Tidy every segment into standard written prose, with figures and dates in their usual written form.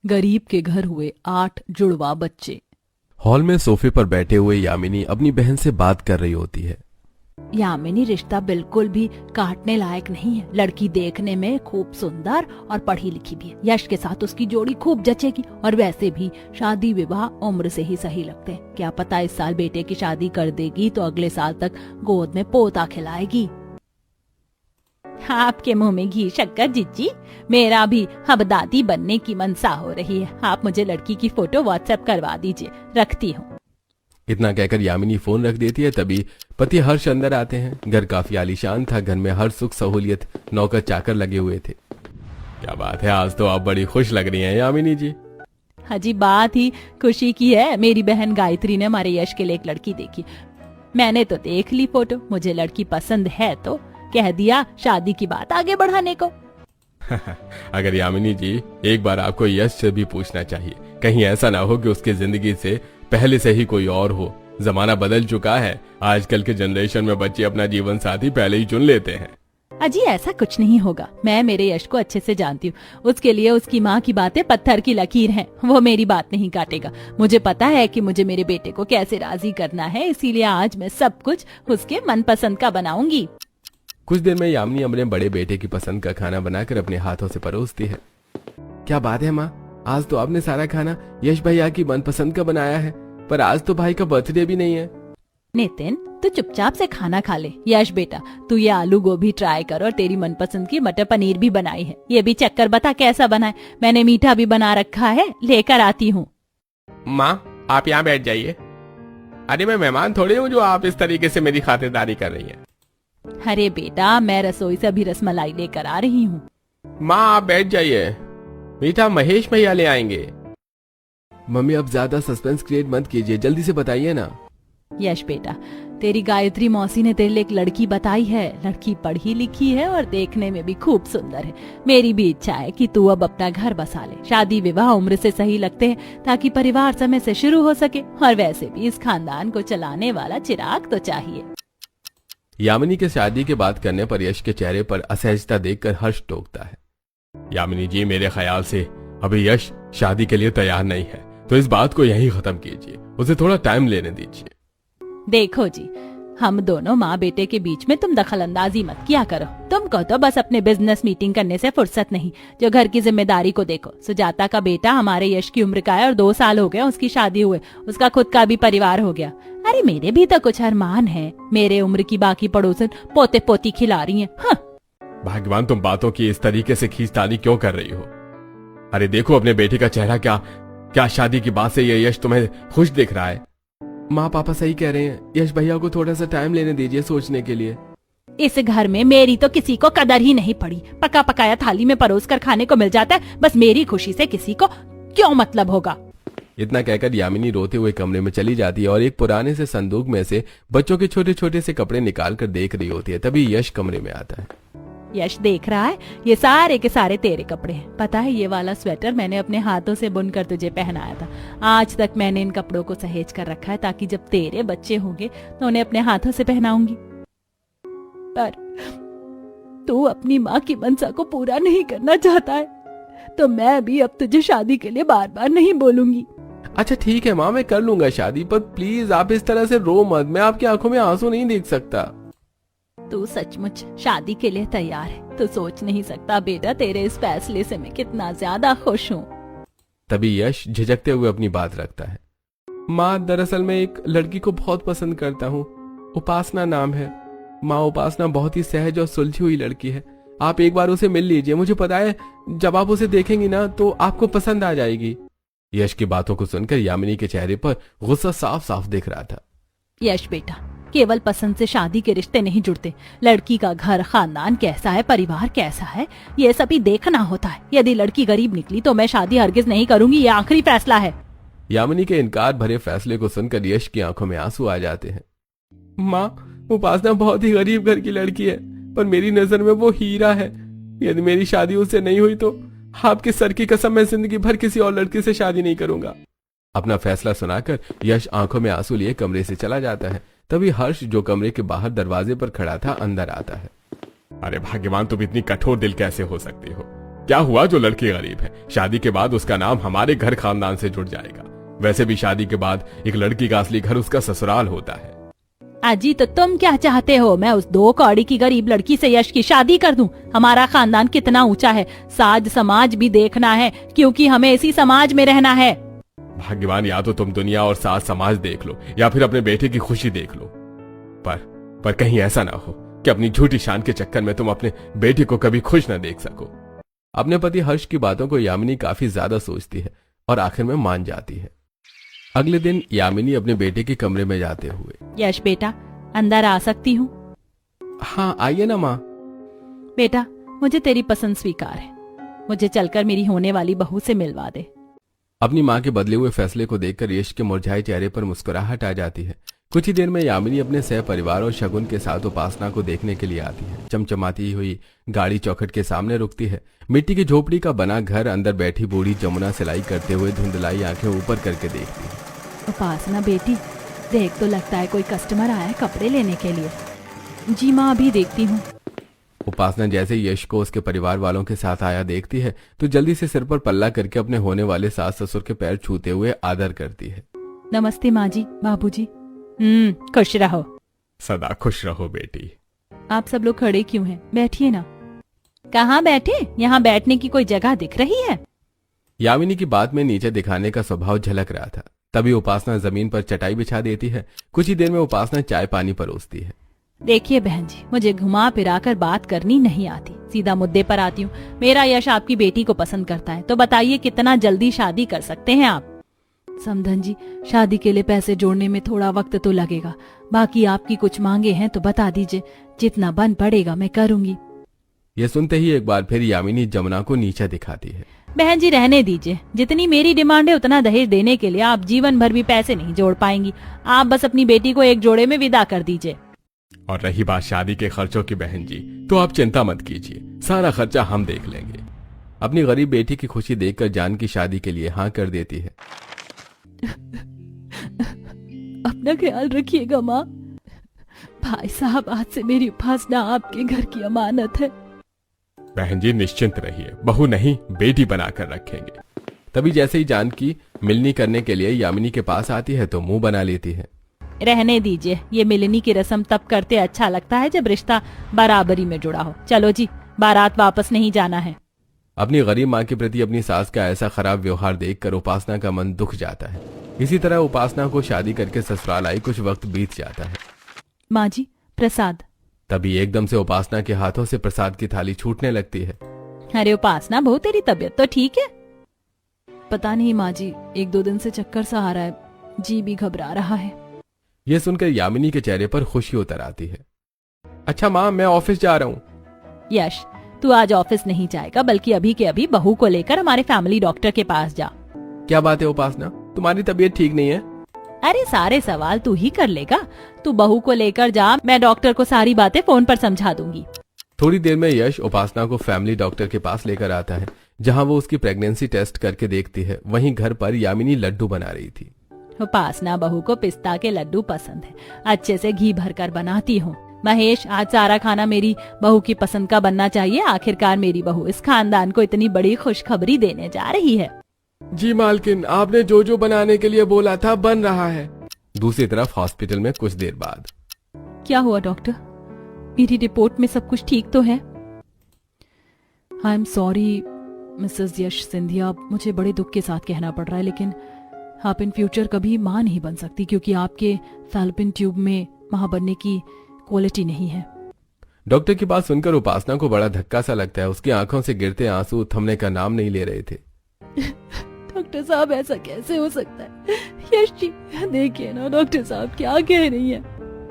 गरीब के घर हुए 8 जुड़वा बच्चे। हॉल में सोफे पर बैठे हुए यामिनी अपनी बहन से बात कर रही होती है। यामिनी, रिश्ता बिल्कुल भी काटने लायक नहीं है। लड़की देखने में खूब सुंदर और पढ़ी लिखी भी है। यश के साथ उसकी जोड़ी खूब जचेगी और वैसे भी शादी विवाह उम्र से ही सही लगते हैं। क्या पता इस साल बेटे की शादी कर देगी तो अगले साल तक गोद में पोता खिलाएगी। आपके मुंह में घी शक्कर जीजी, मेरा भी अब दादी बनने की मनसा हो रही है। आप मुझे लड़की की फोटो व्हाट्सएप करवा दीजिए, रखती हूँ। इतना कहकर यामिनी फोन रख देती है। तभी पति हर्ष अंदर आते हैं। घर काफी आलीशान था। घर में हर सुख सहूलियत, नौकर चाकर लगे हुए थे। क्या बात है, आज तो आप बड़ी खुश लग रही हैं यामिनी जी। हाजी, बात ही खुशी की है। मेरी बहन गायत्री ने हमारे यश के लिए एक लड़की देखी। मैंने तो देख ली फोटो, मुझे लड़की पसंद है तो कह दिया शादी की बात आगे बढ़ाने को। अगर यामिनी जी, एक बार आपको यश से भी पूछना चाहिए। कहीं ऐसा ना हो कि उसकी जिंदगी से पहले से ही कोई और हो। जमाना बदल चुका है। आजकल के जनरेशन में बच्चे अपना जीवन साथी पहले ही चुन लेते हैं। अजी, ऐसा कुछ नहीं होगा। मैं मेरे यश को अच्छे से जानती हूँ। उसके लिए उसकी माँ की बातें पत्थर की लकीर हैं। वो मेरी बात नहीं काटेगा। मुझे पता है कि मुझे मेरे बेटे को कैसे राजी करना है, इसीलिए आज मैं सब कुछ उसके मनपसंद का बनाऊंगी। कुछ देर में यामिनी अपने बड़े बेटे की पसंद का खाना बनाकर अपने हाथों से परोसती है। क्या बात है माँ, आज तो आपने सारा खाना यश भैया की मनपसंद का बनाया है। पर आज तो भाई का बर्थडे भी नहीं है। नितिन, तू चुपचाप से खाना खा ले। यश बेटा, तू ये आलू गोभी ट्राई कर और तेरी मनपसंद की मटर पनीर भी बनाई है। ये भी चेक कर, बता कैसा बना है। मैंने मीठा भी बना रखा है, लेकर आती हूँ। माँ, आप यहाँ बैठ जाइए। अरे मैं मेहमान थोड़ी हूँ जो आप इस तरीके से मेरी खातिरदारी कर रही हैं। अरे बेटा, मैं रसोई से अभी रसमलाई लेकर आ रही हूँ। माँ, आप बैठ जाइए। मीठा महेश भैया ले आएंगे। मम्मी, अब ज्यादा सस्पेंस क्रिएट मत कीजिए, जल्दी से बताइए ना। यश बेटा, तेरी गायत्री मौसी ने तेरे लिए एक लड़की बताई है। लड़की पढ़ी लिखी है और देखने में भी खूब सुंदर है। मेरी भी इच्छा है कि तू अब अपना घर बसा ले। शादी विवाह उम्र से सही लगते हैं ताकि परिवार समय से शुरू हो सके। और वैसे भी इस खानदान को चलाने वाला चिराग तो चाहिए। यामिनी के शादी की बात करने पर यश के चेहरे पर असहजता देखकर हर्ष टोकता है। यामिनी जी, मेरे ख्याल से अभी यश शादी के लिए तैयार नहीं है, तो इस बात को यहीं खत्म कीजिए। उसे थोड़ा टाइम लेने दीजिए। देखो जी, हम दोनों माँ बेटे के बीच में तुम दखल अंदाजी मत किया करो। तुमको तो बस अपने बिजनेस मीटिंग करने से फुर्सत नहीं, जो घर की जिम्मेदारी को देखो। सुजाता का बेटा हमारे यश की उम्र का है और 2 साल हो गए उसकी शादी हुए। उसका खुद का भी परिवार हो गया। अरे मेरे भी तो कुछ अरमान है। मेरे उम्र की बाकी पड़ोसन पोते पोती खिला रही हैं। हाँ। भगवान, तुम बातों की इस तरीके से खींचतानी क्यों कर रही हो? अरे देखो अपने बेटे का चेहरा। क्या शादी की बात से ये यश तुम्हें खुश दिख रहा है? माँ पापा सही कह रहे हैं। यश भैया को थोड़ा सा टाइम लेने दीजिए सोचने के लिए। इस घर में मेरी तो किसी को कदर ही नहीं पड़ी। पका पकाया थाली में परोस कर खाने को मिल जाता है, बस मेरी खुशी से किसी को क्यों मतलब होगा। इतना कहकर यामिनी रोते हुए कमरे में चली जाती है और एक पुराने से संदूक में से बच्चों के छोटे छोटे से कपड़े निकाल कर देख रही होती है। तभी यश कमरे में आता है। यश देख रहा है, ये सारे के सारे तेरे कपड़े हैं। पता है, ये वाला स्वेटर मैंने अपने हाथों से बुनकर तुझे पहनाया था। आज तक मैंने इन कपड़ों को सहेज कर रखा है ताकि जब तेरे बच्चे होंगे तो उन्हें अपने हाथों से पहनाऊंगी। पर तू अपनी माँ की मनसा को पूरा नहीं करना चाहता है, तो मैं भी अब तुझे शादी के लिए बार बार नहीं बोलूंगी। अच्छा ठीक है माँ, मैं कर लूंगा शादी, पर प्लीज आप इस तरह से रो मत। मैं आपकी आंखों में आंसू नहीं देख सकता। तू सचमुच शादी के लिए तैयार है तो सोच नहीं सकता बेटा, तेरे इस फैसले से मैं कितना ज्यादा खुश हूँ। तभी यश झिझकते हुए अपनी बात रखता है। माँ, दरअसल मैं एक लड़की को बहुत पसंद करता हूँ। उपासना नाम है। माँ, उपासना बहुत ही सहज और सुलझी हुई लड़की है। आप एक बार उसे मिल लीजिए। मुझे पता है जब आप उसे देखेंगी ना तो आपको पसंद आ जाएगी। यश की बातों को सुनकर यामिनी के चेहरे पर गुस्सा साफ साफ दिख रहा था। यश बेटा, केवल पसंद से शादी के रिश्ते नहीं जुड़ते। लड़की का घर खानदान कैसा है, परिवार कैसा है, ये सभी देखना होता है। यदि लड़की गरीब निकली तो मैं शादी हरगिज नहीं करूंगी। ये आखिरी फैसला है। यामिनी के इनकार भरे फैसले को सुनकर यश की आंखों में आंसू आ जाते हैं। माँ, उपासना बहुत ही गरीब घर की लड़की है, पर मेरी नजर में वो हीरा है। यदि मेरी शादी उससे नहीं हुई तो आपके सर की कसम, मैं जिंदगी भर किसी और लड़की से शादी नहीं करूंगा। अपना फैसला सुनाकर यश आंखों में आंसू लिए कमरे से चला जाता है। तभी हर्ष, जो कमरे के बाहर दरवाजे पर खड़ा था, अंदर आता है। अरे भाग्यवान, तुम इतनी कठोर दिल कैसे हो सकती हो? क्या हुआ जो लड़की गरीब है? शादी के बाद उसका नाम हमारे घर खानदान से जुड़ जाएगा। वैसे भी शादी के बाद एक लड़की का असली घर उसका ससुराल होता है। अजी तो तुम क्या चाहते हो? मैं उस 2 कौड़ी की गरीब लड़की से यश की शादी कर दूं? हमारा खानदान कितना ऊंचा है, साज समाज भी देखना है, क्योंकि हमें इसी समाज में रहना है। भाग्यवान, या तो तुम दुनिया और साज समाज देख लो या फिर अपने बेटे की खुशी देख लो, पर कहीं ऐसा ना हो कि अपनी झूठी शान के चक्कर में तुम अपने बेटे को कभी खुश न देख सको। अपने पति हर्ष की बातों को यामिनी काफी ज्यादा सोचती है और आखिर में मान जाती है। अगले दिन यामिनी अपने बेटे के कमरे में जाते हुए, यश बेटा, अंदर आ सकती हूँ? हाँ आइए ना माँ। बेटा, मुझे तेरी पसंद स्वीकार है, मुझे चलकर मेरी होने वाली बहू से मिलवा दे। अपनी माँ के बदले हुए फैसले को देखकर यश के मुरझाए चेहरे पर मुस्कुराहट आ जाती है। कुछ ही देर में यामिनी अपने सह परिवार और शगुन के साथ उपासना को देखने के लिए आती है। चमचमाती हुई गाड़ी चौखट के सामने रुकती है। मिट्टी की झोपड़ी का बना घर, अंदर बैठी बूढ़ी जमुना सिलाई करते हुए धुंधलाई आंखें ऊपर करके देखती है। उपासना बेटी, देख तो लगता है कोई कस्टमर आया है कपड़े लेने के लिए। जी माँ, अभी देखती हूँ। उपासना जैसे यश को उसके परिवार वालों के साथ आया देखती है तो जल्दी से सिर पर पल्ला करके अपने होने वाले सास ससुर के पैर छूते हुए आदर करती है। नमस्ते माँ जी, बाबूजी। खुश रहो। सदा खुश रहो बेटी। आप सब लोग खड़े क्यों हैं? बैठिए ना। कहाँ बैठे? यहाँ बैठने की कोई जगह दिख रही है? यामिनी की बात में नीचे दिखाने का स्वभाव झलक रहा था। तभी उपासना जमीन पर चटाई बिछा देती है। कुछ ही देर में उपासना चाय पानी परोसती है। देखिए बहन जी, मुझे घुमा फिरा कर बात करनी नहीं आती, सीधा मुद्दे पर आती हूँ। मेरा यश आपकी बेटी को पसंद करता है, तो बताइए कितना जल्दी शादी कर सकते हैं आप? समधन जी, शादी के लिए पैसे जोड़ने में थोड़ा वक्त तो लगेगा, बाकी आपकी कुछ मांगे हैं तो बता दीजिए, जितना बन पड़ेगा मैं करूंगी। ये सुनते ही एक बार फिर यामिनी जमुना को नीचे दिखाती है। बहन जी रहने दीजिए, जितनी मेरी डिमांड है उतना दहेज देने के लिए आप जीवन भर भी पैसे नहीं जोड़ पाएंगी। आप बस अपनी बेटी को एक जोड़े में विदा कर दीजिए। और रही बात शादी के खर्चों की बहन जी, तो आप चिंता मत कीजिए, सारा खर्चा हम देख लेंगे। अपनी गरीब बेटी की खुशी देखकर जान की शादी के लिए हाँ कर देती है। अपना ख्याल रखिएगा माँ। भाई साहब, आज से मेरी उपासना आपके घर की अमानत है। बहन जी निश्चिंत रहिए, बहू नहीं बेटी बनाकर रखेंगे। तभी जैसे ही जानकी मिलनी करने के लिए यामिनी के पास आती है तो मुंह बना लेती है। रहने दीजिए, ये मिलनी की रस्म तब करते अच्छा लगता है जब रिश्ता बराबरी में जुड़ा हो। चलो जी, बारात वापस नहीं जाना है। अपनी गरीब माँ के प्रति अपनी सास का ऐसा खराब व्यवहार देखकर उपासना का मन दुख जाता है। इसी तरह उपासना को शादी करके ससुराल आई कुछ वक्त बीत जाता है। माँ जी, प्रसाद। तभी एकदम से उपासना के हाथों से प्रसाद की थाली छूटने लगती है। अरे उपासना बहू, तेरी तबीयत तो ठीक है? पता नहीं माँ जी, 1-2 दिन से चक्कर सा आ रहा है, जी भी घबरा रहा है। यह सुनकर यामिनी के चेहरे पर खुशी उतर आती है। अच्छा माँ, मैं ऑफिस जा रहा हूँ। यश, तू आज ऑफिस नहीं जाएगा, बल्कि अभी के अभी बहू को लेकर हमारे फैमिली डॉक्टर के पास जा। क्या बात है उपासना, तुम्हारी तबीयत ठीक नहीं है? अरे सारे सवाल तू ही कर लेगा, तू बहू को लेकर जा, मैं डॉक्टर को सारी बातें फोन पर समझा दूंगी। थोड़ी देर में यश उपासना को फैमिली डॉक्टर के पास लेकर आता है, जहां वो उसकी प्रेगनेंसी टेस्ट करके देखती है। वहीं घर पर यामिनी लड्डू बना रही थी। उपासना बहू को पिस्ता के लड्डू पसंद है, अच्छे से घी भरकर बनाती हूँ। महेश, आज सारा खाना मेरी बहू की पसंद का बनना चाहिए। आखिरकार मेरी बहू इस खानदान को इतनी बड़ी खुशखबरी देने जा रही है। जी मालकिन, आपने जो जो बनाने के लिए बोला था बन रहा है। दूसरी तरफ हॉस्पिटल में कुछ देर बाद। क्या हुआ डॉक्टर? मेरी रिपोर्ट में सब कुछ ठीक तो है? आई एम सॉरी मिसेस यश सिंधिया, मुझे बड़े दुख के साथ कहना पड़ रहा है, लेकिन आप इन फ्यूचर कभी मां नहीं बन सकती, क्योंकि आपके फैल्लोपियन ट्यूब में मां बनने की क्वालिटी नहीं है। डॉक्टर की बात सुनकर उपासना को बड़ा धक्का सा लगता है। उसकी आंखों से गिरते आंसू थमने का नाम नहीं ले रहे थे। डॉक्टर साहब, ऐसा कैसे हो सकता है? यश जी देखिए ना, डॉक्टर साहब क्या कह रही है।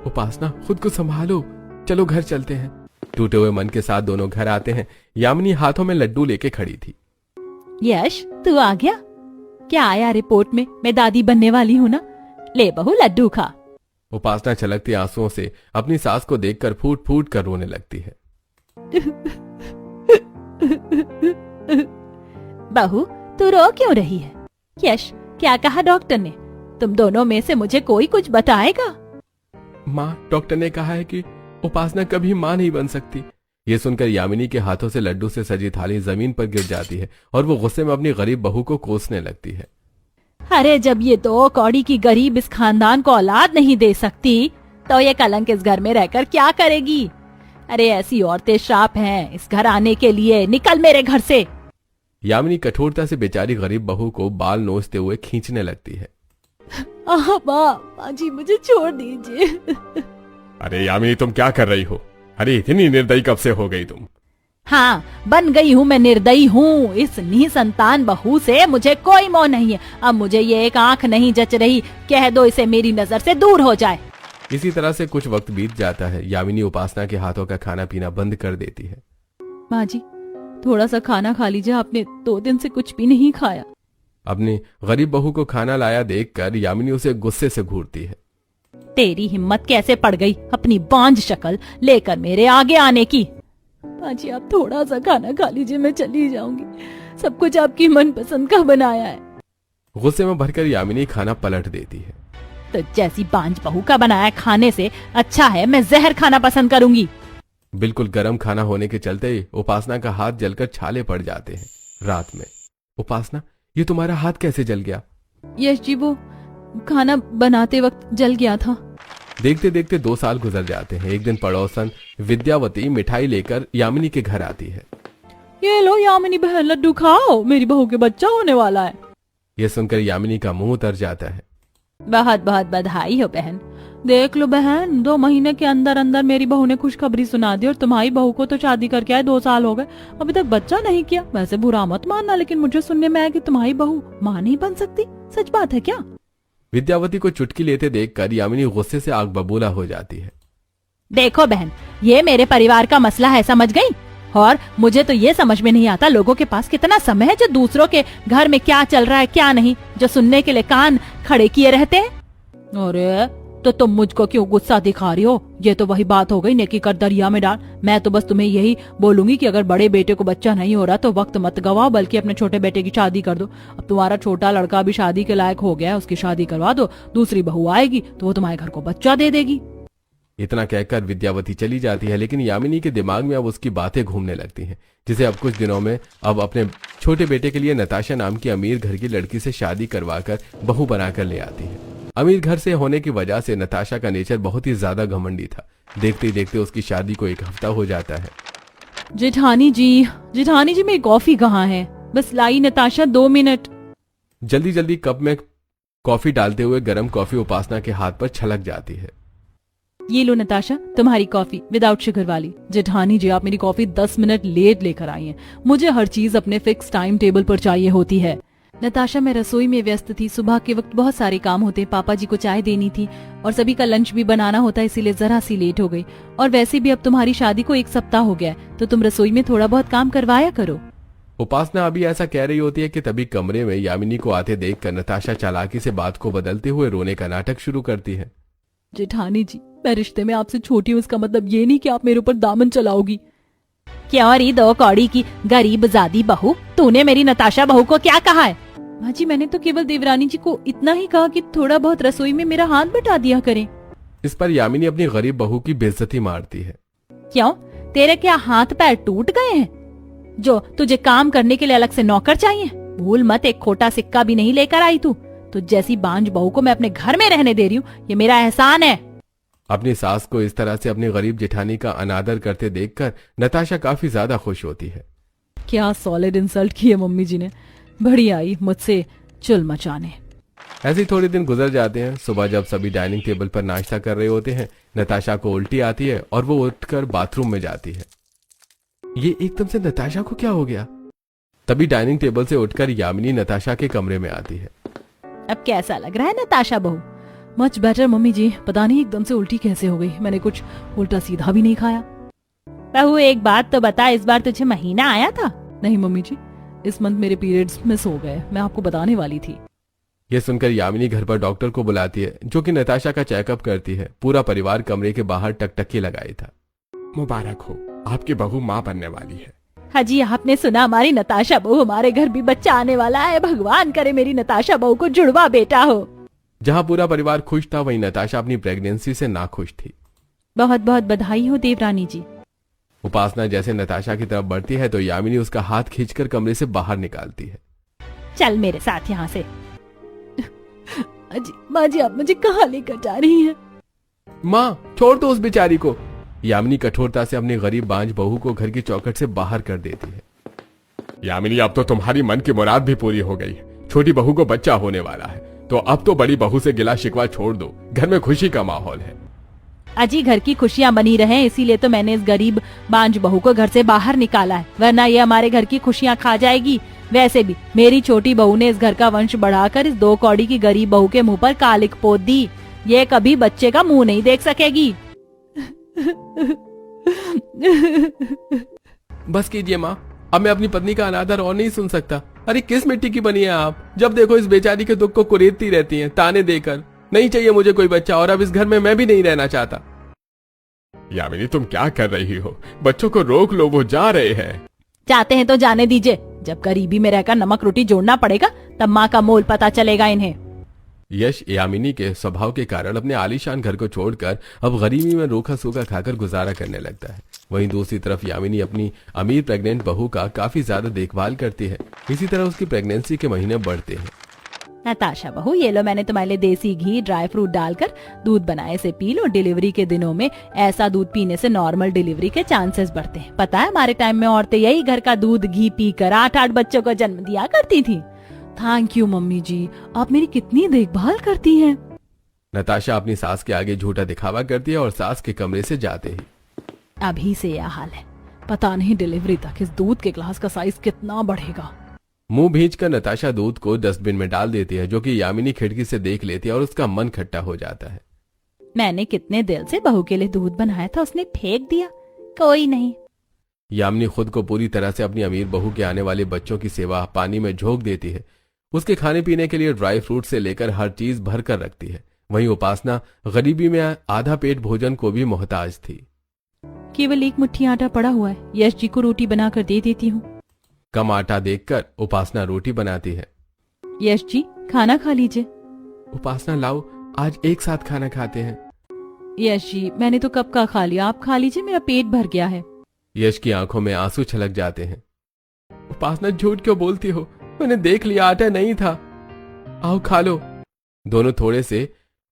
उपासना, खुद को संभालो, चलो घर चलते हैं। टूटे हुए मन के साथ दोनों घर आते हैं। यामिनी हाथों में लड्डू लेके खड़ी थी। यश, तू आ गया? क्या आया रिपोर्ट में? मैं दादी बनने वाली हूँ ना, ले बहू लड्डू खा। उपासना छलकती आंसुओं से अपनी सास को देखकर फूट फूट कर रोने लगती है। बहू, तू रो क्यों रही है? यश, क्या कहा डॉक्टर ने? तुम दोनों में से मुझे कोई कुछ बताएगा? माँ, डॉक्टर ने कहा है कि उपासना कभी माँ नहीं बन सकती। ये सुनकर यामिनी के हाथों से लड्डू से सजी थाली जमीन पर गिर जाती है और वो गुस्से में अपनी गरीब बहू को कोसने लगती है। अरे जब ये 2 कौड़ी की गरीब इस खानदान को औलाद नहीं दे सकती तो ये कलंक इस घर में रहकर क्या करेगी। अरे ऐसी औरतें श्राप हैं इस घर आने के लिए, निकल मेरे घर से। यामिनी कठोरता से बेचारी गरीब बहू को बाल नोचते हुए खींचने लगती है। माँ जी मुझे छोड़ दीजिए। अरे यामिनी तुम क्या कर रही हो? अरे इतनी निर्दयी कब से हो गई तुम? हाँ बन गई हूँ मैं निर्दयी हूँ। इस निसंतान बहू से मुझे कोई मोह नहीं है। अब मुझे ये एक आंख नहीं जच रही, कह दो इसे मेरी नजर से दूर हो जाए। इसी तरह से कुछ वक्त बीत जाता है। यामिनी उपासना के हाथों का खाना पीना बंद कर देती है। माँ जी थोड़ा सा खाना खा लीजिए, आपने 2 दिन से कुछ भी नहीं खाया। अपनी गरीब बहू को खाना लाया देखकर यामिनी उसे गुस्से से घूरती है। तेरी हिम्मत कैसे पड़ गई अपनी बांझ शक्ल लेकर मेरे आगे आने की। माँ जी आप थोड़ा सा खाना खा लीजिए, मैं चली जाऊंगी। सब कुछ आपकी मनपसंद का बनाया है। गुस्से में भरकर यामिनी खाना पलट देती है। तो जैसी बांझ बहू का बनाया खाने से अच्छा है मैं जहर खाना पसंद करूंगी। बिल्कुल गर्म खाना होने के चलते ही उपासना का हाथ जलकर छाले पड़ जाते हैं। रात में उपासना ये तुम्हारा हाथ कैसे जल गया? यश जी वो खाना बनाते वक्त जल गया था। देखते देखते 2 साल गुजर जाते हैं। एक दिन पड़ोसन विद्यावती मिठाई लेकर यामिनी के घर आती है। ये लो यामिनी बहन लड्डू खाओ, मेरी बहू के बच्चा होने वाला है। यह सुनकर यामिनी का मुंह उतर जाता है। बहुत बहुत बधाई हो बहन। देख लो बहन 2 महीने के अंदर अंदर मेरी बहू ने खुशखबरी सुना दी और तुम्हारी बहू को तो शादी करके आए 2 साल हो गए, अभी तक बच्चा नहीं किया। वैसे बुरा मत मानना लेकिन मुझे सुनने में आया कि तुम्हारी बहू माँ नहीं बन सकती, सच बात है क्या? विद्यावती को चुटकी लेते देखकर यामिनी गुस्से से आग बबूला हो जाती है। देखो बहन ये मेरे परिवार का मसला है, समझ गई? और मुझे तो ये समझ में नहीं आता लोगों के पास कितना समय है जो दूसरों के घर में क्या चल रहा है क्या नहीं, जो सुनने के लिए कान खड़े किए रहते हैं। अरे तो तुम मुझको क्यों गुस्सा दिखा रही हो? ये तो वही बात हो गई नेकी कर दरिया में डाल। मैं तो बस तुम्हें यही बोलूंगी कि अगर बड़े बेटे को बच्चा नहीं हो रहा तो वक्त मत गवाओ, बल्कि अपने छोटे बेटे की शादी कर दो। अब तुम्हारा छोटा लड़का भी शादी के लायक हो गया है, उसकी शादी करवा दो। दूसरी बहू आएगी तो वो तुम्हारे घर को बच्चा दे देगी। इतना कहकर विद्यावती चली जाती है, लेकिन यामिनी के दिमाग में अब उसकी बातें घूमने लगती हैं, जिसे अब कुछ दिनों में अब अपने छोटे बेटे के लिए नताशा नाम की अमीर घर की लड़की से शादी करवाकर बहू बनाकर ले आती है। अमीर घर से होने की वजह से नताशा का नेचर बहुत ही ज्यादा घमंडी था। देखते ही देखते उसकी शादी को 1 हफ्ता हो जाता है। जेठानी जी मेरी कॉफी कहाँ है? बस लाई नताशा 2 मिनट। जल्दी जल्दी कप में कॉफी डालते हुए गर्म कॉफी उपासना के हाथ पर छलक जाती है। ये लो नताशा तुम्हारी कॉफी विदाउट शुगर वाली। जेठानी जी आप मेरी कॉफी 10 मिनट लेट लेकर आई हैं। मुझे हर चीज अपने फिक्स टाइम टेबल पर चाहिए होती है। नताशा मैं रसोई में व्यस्त थी, सुबह के वक्त बहुत सारे काम होते, पापा जी को चाय देनी थी और सभी का लंच भी बनाना होता है, इसीलिए जरा सी लेट हो गई। और वैसे भी अब तुम्हारी शादी को 1 सप्ताह हो गया है तो तुम रसोई में थोड़ा बहुत काम करवाया करो। उपासना अभी ऐसा कह रही होती है कि तभी कमरे में यामिनी को आते देखकर नताशा चालाकी से बात को बदलते हुए रोने का नाटक शुरू करती है। जेठानी जी मैं रिश्ते में आपसे छोटी हूँ, इसका मतलब ये नहीं कि आप मेरे ऊपर दामन चलाओगी। क्या री 2 कौड़ी की गरीब जादी बहू, तूने मेरी नताशा बहू को क्या कहा है? माँ जी मैंने तो केवल देवरानी जी को इतना ही कहा कि थोड़ा बहुत रसोई में मेरा हाथ बटा दिया करें। इस पर यामिनी अपनी गरीब बहू की बेइज्जती मारती है। क्यों तेरे क्या हाथ पैर टूट गए हैं जो तुझे काम करने के लिए अलग से नौकर चाहिए? भूल मत एक खोटा सिक्का भी नहीं लेकर आई तू। तो जैसी बांझ बहू को मैं अपने घर में रहने दे रही हूँ, ये मेरा एहसान है। अपनी सास को इस तरह से अपनी गरीब जेठानी का अनादर करते देखकर नताशा काफी ज्यादा खुश होती है। क्या सॉलिड इंसल्ट की है मम्मी जी ने, बड़ी आई मुझसे चुल मचाने। ऐसे ही थोड़े दिन गुजर जाते हैं। सुबह जब सभी डाइनिंग टेबल पर नाश्ता कर रहे होते हैं, नताशा को उल्टी आती है और वो उठकर बाथरूम में जाती है। ये एकदम से नताशा को क्या हो गया? तभी डाइनिंग टेबल से उठकर यामिनी नताशा के कमरे में आती है। अब कैसा लग रहा है नताशा बहू? मच बेटर मम्मी जी, पता नहीं एकदम से उल्टी कैसे हो गई, मैंने कुछ उल्टा सीधा भी नहीं खाया। बहू एक बात तो बता, इस बार तुझे महीना आया था? नहीं मम्मी जी, इस मंथ मेरे पीरियड्स मिस हो गए, मैं आपको बताने वाली थी। यह सुनकर यामिनी घर पर डॉक्टर को बुलाती है, जो कि नताशा का चेकअप करती है। पूरा परिवार कमरे के बाहर टकटकी लगाई था। मुबारक हो, आपकी बहू माँ बनने वाली है। हाजी आपने सुना हमारी नताशा बहू, हमारे घर भी बच्चा आने वाला है। भगवान करे मेरी नताशा बहू को जुड़वा बेटा हो। जहाँ पूरा परिवार खुश था, वहीं नताशा अपनी प्रेगनेंसी से नाखुश थी। बहुत बहुत बधाई हो देवरानी जी। उपासना जैसे नताशा की तरफ बढ़ती है तो यामिनी उसका हाथ खींचकर कमरे से बाहर निकालती है। चल मेरे साथ यहाँ से। अजी माँ जी, आप मुझे कहाँ लेकर जा रही हैं? माँ छोड़ दो उस बेचारी को। यामिनी कठोरता से अपनी गरीब बांझ बहू को घर की चौखट से बाहर कर देती है। यामिनी, अब तो तुम्हारी मन की मुराद भी पूरी हो गई। छोटी बहू को बच्चा होने वाला है, तो अब तो बड़ी बहू से गिला शिकवा छोड़ दो। घर में खुशी का माहौल है। अजी घर की खुशियाँ बनी रहे, इसीलिए तो मैंने इस गरीब बांझ बहू को घर से बाहर निकाला है, वरना ये हमारे घर की खुशियाँ खा जाएगी। वैसे भी मेरी छोटी बहू ने इस घर का वंश बढ़ाकर इस 2 कौड़ी की गरीब बहू के मुंह पर कालिक पोत दी। ये कभी बच्चे का मुंह नहीं देख सकेगी। बस कीजिए माँ, अब मैं अपनी पत्नी का अनादर और नहीं सुन सकता। अरे किस मिट्टी की बनी है आप? जब देखो इस बेचारी के दुख को कुरेदती रहती हैं, ताने देकर। नहीं चाहिए मुझे कोई बच्चा, और अब इस घर में मैं भी नहीं रहना चाहता। यामिनी, तुम क्या कर रही हो? बच्चों को रोक लो, वो जा रहे हैं। चाहते हैं तो जाने दीजिए। जब गरीबी में रहकर नमक रोटी जोड़ना पड़ेगा तब माँ का मोल पता चलेगा इन्हें। यश यामिनी के स्वभाव के कारण अपने आलीशान घर को छोड़कर अब गरीबी में रूखा सूखा खाकर गुजारा करने लगता है। वहीं दूसरी तरफ यामिनी अपनी अमीर प्रेग्नेंट बहू का काफी ज्यादा देखभाल करती है। इसी तरह उसकी प्रेगनेंसी के महीने बढ़ते हैं। नताशा बहू, ये लो, मैंने तुम्हारे लिए देसी घी ड्राई फ्रूट डालकर दूध बनाए से पी लो। डिलीवरी के दिनों में ऐसा दूध पीने से नॉर्मल डिलीवरी के चांसेस बढ़ते हैं। पता है हमारे टाइम में औरतें यही घर का दूध घी पीकर 8-8 बच्चों को जन्म दिया करती थी। थैंक यू मम्मी जी, आप मेरी कितनी देखभाल करती हैं। नताशा अपनी सास के आगे झूठा दिखावा करती है और सास के कमरे से जाते ही अभी से यह हाल है, पता नहीं डिलीवरी तक इस दूध के ग्लास का साइज कितना बढ़ेगा। मुंह भींचकर नताशा दूध को डस्टबिन में डाल देती है, जो कि यामिनी खिड़की से देख लेती है और उसका मन खट्टा हो जाता है। मैंने कितने दिल से बहू के लिए दूध बनाया था, उसने फेंक दिया। कोई नहीं। यामिनी खुद को पूरी तरह से अपनी अमीर बहू के आने वाले बच्चों की सेवा पानी में झोंक देती है। उसके खाने पीने के लिए ड्राई फ्रूट से लेकर हर चीज भर कर रखती है। वहीं उपासना गरीबी में आधा पेट भोजन को भी मोहताज थी। केवल 1 मुट्ठी आटा पड़ा हुआ है, यश जी को रोटी बनाकर दे देती हूँ। कम आटा देखकर उपासना रोटी बनाती है। यश जी खाना खा लीजिए। उपासना, लाओ आज एक साथ खाना खाते हैं। यश जी मैंने तो कब का खा लिया, आप खा लीजिए, मेरा पेट भर गया है। यश की आंखों में आंसू छलक जाते हैं। उपासना, झूठ क्यों बोलती हो? मैंने देख लिया आटा नहीं था। आओ खा लो। दोनों थोड़े से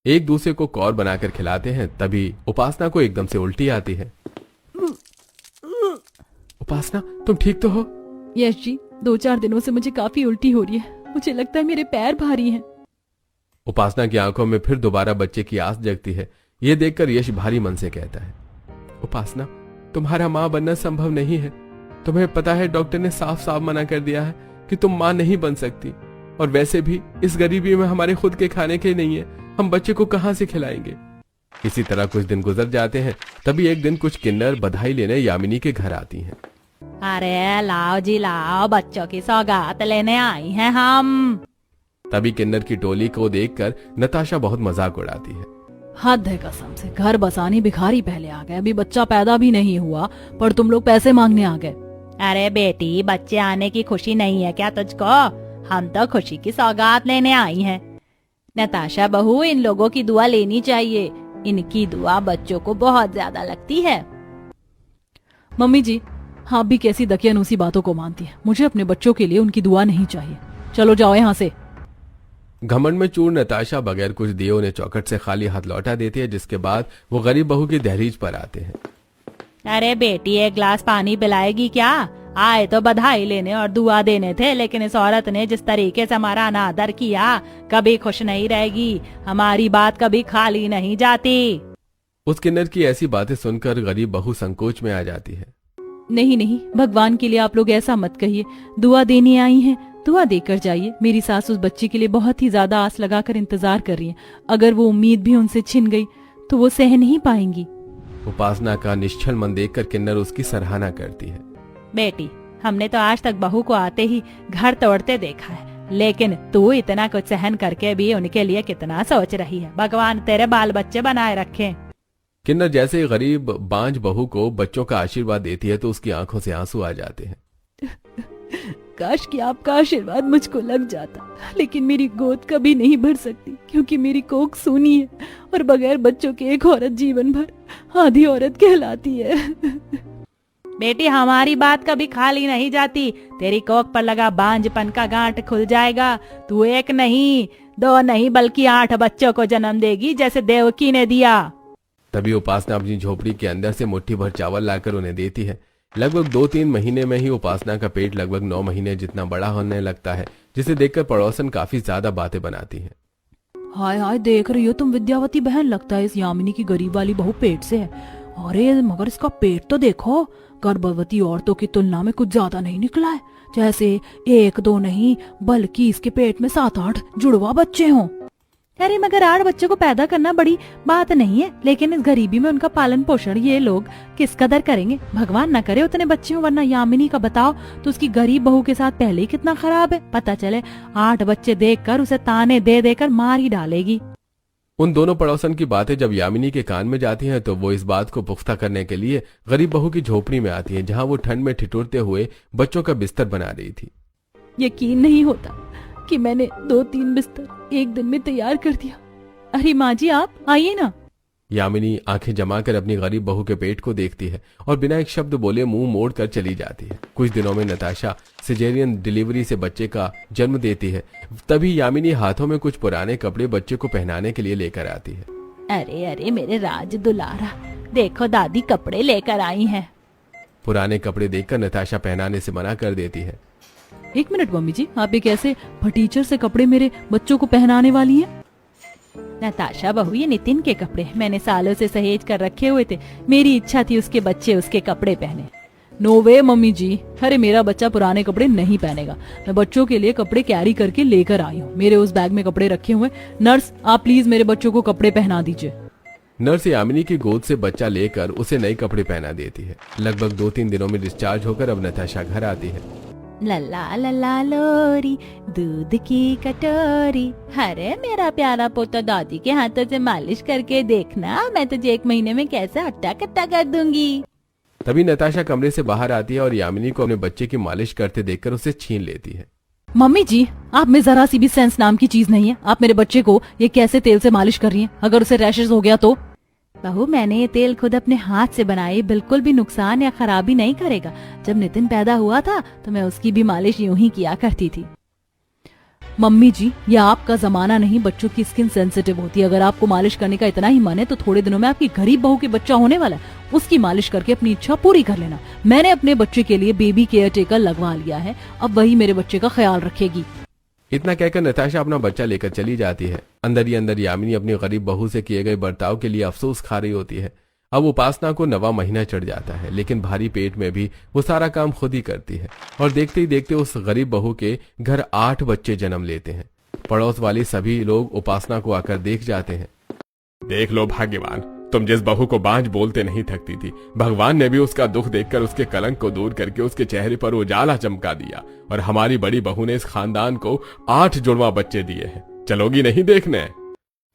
एक दूसरे को कौर बनाकर खिलाते हैं। तभी उपासना को एकदम से उल्टी आती है। उपासना, तुम ठीक तो हो? यश जी 2-4 दिनों से मुझे काफी उल्टी हो रही है, मुझे लगता है मेरे पैर भारी हैं। उपासना की आंखों में फिर दोबारा बच्चे की आस जगती है। ये देखकर यश भारी मन से कहता है, उपासना, तुम्हारा माँ बनना संभव नहीं है। तुम्हें पता है डॉक्टर ने साफ साफ मना कर दिया है कि तुम माँ नहीं बन सकती। और वैसे भी इस गरीबी में हमारे खुद के खाने के नहीं है, हम बच्चे को कहाँ से खिलाएंगे। इसी तरह कुछ दिन गुजर जाते हैं। तभी एक दिन कुछ किन्नर बधाई लेने यामिनी के घर आती हैं। अरे लाओ जी लाओ, बच्चों की सौगात लेने आई हैं हम। तभी किन्नर की टोली को देखकर नताशा बहुत मजाक उड़ाती है। हद है कसम से, घर बसानी भिखारी पहले आ गए, अभी बच्चा पैदा भी नहीं हुआ पर तुम लोग पैसे मांगने आ गए। अरे बेटी, बच्चे आने की खुशी नहीं है क्या तुझको? हम तो खुशी की सौगात लेने आई हैं। नताशा बहू, इन लोगों की दुआ लेनी चाहिए, इनकी दुआ बच्चों को बहुत ज्यादा लगती है। मम्मी जी, आप भी कैसी दकियानूसी बातों को मानती है। मुझे अपने बच्चों के लिए उनकी दुआ नहीं चाहिए। चलो जाओ यहाँ से। घमंड में चूर नताशा बगैर कुछ दिए उन्हें चौखट से खाली हाथ लौटा देती है, जिसके बाद वो गरीब बहू की दहलीज पर आते हैं। अरे बेटी, 1 गिलास पानी पिलाएगी क्या? आए तो बधाई लेने और दुआ देने थे, लेकिन इस औरत ने जिस तरीके से हमारा अनादर किया, कभी खुश नहीं रहेगी। हमारी बात कभी खाली नहीं जाती। उस किन्नर की ऐसी बातें सुनकर गरीब बहू संकोच में आ जाती है। नहीं नहीं, भगवान के लिए आप लोग ऐसा मत कहिए, दुआ देने आई हैं, दुआ देकर जाइए। मेरी सास उस बच्चे के लिए बहुत ही ज्यादा आस लगाकर इंतजार कर रही है। अगर वो उम्मीद भी उनसे छिन गई तो वो सह नहीं पाएंगी। उपासना का निश्चल मन देखकर किन्नर उसकी सराहना करती है। बेटी, हमने तो आज तक बहू को आते ही घर तोड़ते देखा है, लेकिन तू इतना कुछ सहन करके भी उनके लिए कितना सोच रही है। भगवान तेरे बाल बच्चे बनाए रखे। किन्नर जैसे गरीब बांझ बहू को बच्चों का आशीर्वाद देती है तो उसकी आंखों से आंसू आ जाते हैं। काश कि आपका आशीर्वाद मुझको लग जाता, लेकिन मेरी गोद कभी नहीं भर सकती क्योंकि मेरी कोख सूनी है और बगैर बच्चों के एक औरत जीवन भर आधी औरत कहलाती है। बेटी हमारी बात कभी खाली नहीं जाती। तेरी कोख पर लगा बांझपन का गांठ खुल जाएगा। तू 1 नहीं 2 नहीं बल्कि 8 बच्चों को जन्म देगी, जैसे देवकी ने दिया। तभी उपासना अपनी झोपड़ी के अंदर से मुट्ठी भर चावल लाकर उन्हें देती है। लगभग 2-3 महीने में ही उपासना का पेट लगभग 9 महीने जितना बड़ा होने लगता है, जिसे देखकर पड़ोसन काफी ज्यादा बातें बनाती है। हाय हाय, देख रही हो तुम विद्यावती बहन, लगता है इस यामिनी की गरीब वाली बहू पेट से है। अरे मगर इसका पेट तो देखो, गर्भवती औरतों की तुलना में कुछ ज्यादा नहीं निकला है। जैसे 1-2 नहीं बल्कि इसके पेट में 7-8 जुड़वा बच्चे हों। अरे मगर 8 बच्चों को पैदा करना बड़ी बात नहीं है, लेकिन इस गरीबी में उनका पालन पोषण ये लोग किस कदर करेंगे। भगवान ना करे उतने बच्चे हों, वरना यामिनी का बताओ तो उसकी गरीब बहू के साथ पहले ही कितना खराब है। पता चले 8 बच्चे देखकर उसे ताने दे देकर मार ही डालेगी। उन दोनों पड़ोसन की बातें जब यामिनी के कान में जाती हैं तो वो इस बात को पुख्ता करने के लिए गरीब बहू की झोपड़ी में आती है, जहां वो ठंड में ठिठुरते हुए बच्चों का बिस्तर बना रही थी। यकीन नहीं होता कि मैंने 2-3 बिस्तर एक दिन में तैयार कर दिया। अरे माँ जी आप आइए ना। यामिनी आंखें जमाकर अपनी गरीब बहू के पेट को देखती है और बिना एक शब्द बोले मुंह मोड़ कर चली जाती है। कुछ दिनों में नताशा सिजेरियन डिलीवरी से बच्चे का जन्म देती है। तभी यामिनी हाथों में कुछ पुराने कपड़े बच्चे को पहनाने के लिए लेकर आती है। अरे अरे मेरे राज दुलारा, देखो दादी कपड़े लेकर आई हैं। पुराने कपड़े देखकर नताशा पहनाने से मना कर देती है। 1 मिनट मम्मी जी, आप एक ऐसे फटीचर से कपड़े मेरे बच्चों को पहनाने वाली हैं? नताशा बहू, ये नितिन के कपड़े मैंने सालों से सहेज कर रखे हुए थे। मेरी इच्छा थी उसके बच्चे उसके कपड़े पहने। नो वे मम्मी जी, अरे मेरा बच्चा पुराने कपड़े नहीं पहनेगा। मैं बच्चों के लिए कपड़े कैरी करके लेकर आई हूँ। मेरे उस बैग में कपड़े रखे हुए। नर्स आप प्लीज मेरे बच्चों को कपड़े पहना दीजिए। नर्स यामिनी की गोद से बच्चा लेकर उसे नए कपड़े पहना देती है। लगभग 2-3 दिनों में डिस्चार्ज होकर अब नताशा घर आती है। लल्ला लल्ला लोरी दूध की कटोरी। अरे मेरा प्यारा पोता, दादी के हाथों से मालिश करके देखना, मैं तुझे 1 महीने में कैसे हट्टा कट्टा कर दूंगी। तभी नताशा कमरे से बाहर आती है और यामिनी को अपने बच्चे की मालिश करते देखकर उसे छीन लेती है। मम्मी जी, आप में जरा सी भी सेंस नाम की चीज नहीं है। आप मेरे बच्चे को ये कैसे तेल से मालिश कर रही हैं? अगर उसे रैशेस हो गया तो? बहू, मैंने ये तेल खुद अपने हाथ से बनाई, बिल्कुल भी नुकसान या खराबी नहीं करेगा। जब नितिन पैदा हुआ था तो मैं उसकी भी मालिश यूं ही किया करती थी। मम्मी जी, ये आपका जमाना नहीं, बच्चों की स्किन सेंसिटिव होती है। अगर आपको मालिश करने का इतना ही मन है तो थोड़े दिनों में आपकी गरीब बहू के बच्चा होने वाला है, उसकी मालिश करके अपनी इच्छा पूरी कर लेना। मैंने अपने बच्चे के लिए बेबी केयर टेकर लगवा लिया है, अब वही मेरे बच्चे का ख्याल रखेगी। इतना कहकर नताशा अपना बच्चा लेकर चली जाती है। अंदर ही अंदर यामिनी अपनी गरीब बहू से किए गए बर्ताव के लिए अफसोस खा रही होती है। अब उपासना को 9वां महीना चढ़ जाता है, लेकिन भारी पेट में भी वो सारा काम खुद ही करती है और देखते ही देखते उस गरीब बहू के घर 8 बच्चे जन्म लेते हैं। पड़ोस वाले सभी लोग उपासना को आकर देख जाते हैं। देख लो भाग्यवान, तुम जिस बहू को बांझ बोलते नहीं थकती थी, भगवान ने भी उसका दुख देखकर उसके कलंक को दूर करके उसके चेहरे पर उजाला चमका दिया और हमारी बड़ी बहू ने इस खानदान को 8 जुड़वा बच्चे दिए हैं। चलोगी नहीं देखने?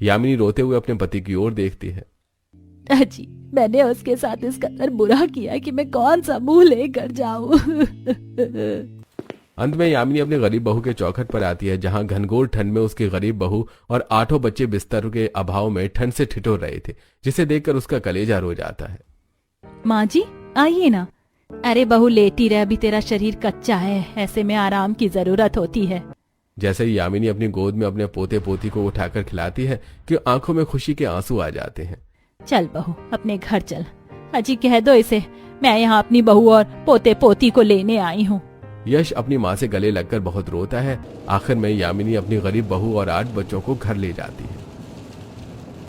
यामिनी रोते हुए अपने पति की ओर देखती है। जी, मैंने उसके साथ इस कदर बुरा किया कि मैं कौन सा मुंह लेकर जाऊं। अंत में यामिनी अपने गरीब बहू के चौखट पर आती है, जहां घनघोर ठंड में उसकी गरीब बहू और 8 बच्चे बिस्तर के अभाव में ठंड से ठिठुर रहे थे, जिसे देखकर उसका कलेजा रो जाता है। माँ जी आइए ना। अरे बहू लेटी रह, अभी तेरा शरीर कच्चा है, ऐसे में आराम की जरूरत होती है। जैसे ही यामिनी अपनी गोद में अपने पोते पोती को उठाकर खिलाती है कि आंखों में खुशी के आंसू आ जाते हैं। चल बहू अपने घर चल। अजी कह दो इसे, मैं यहाँ अपनी बहू और पोते पोती को लेने आई हूँ। यश अपनी माँ से गले लगकर बहुत रोता है। आखिर में यामिनी अपनी गरीब बहू और 8 बच्चों को घर ले जाती है।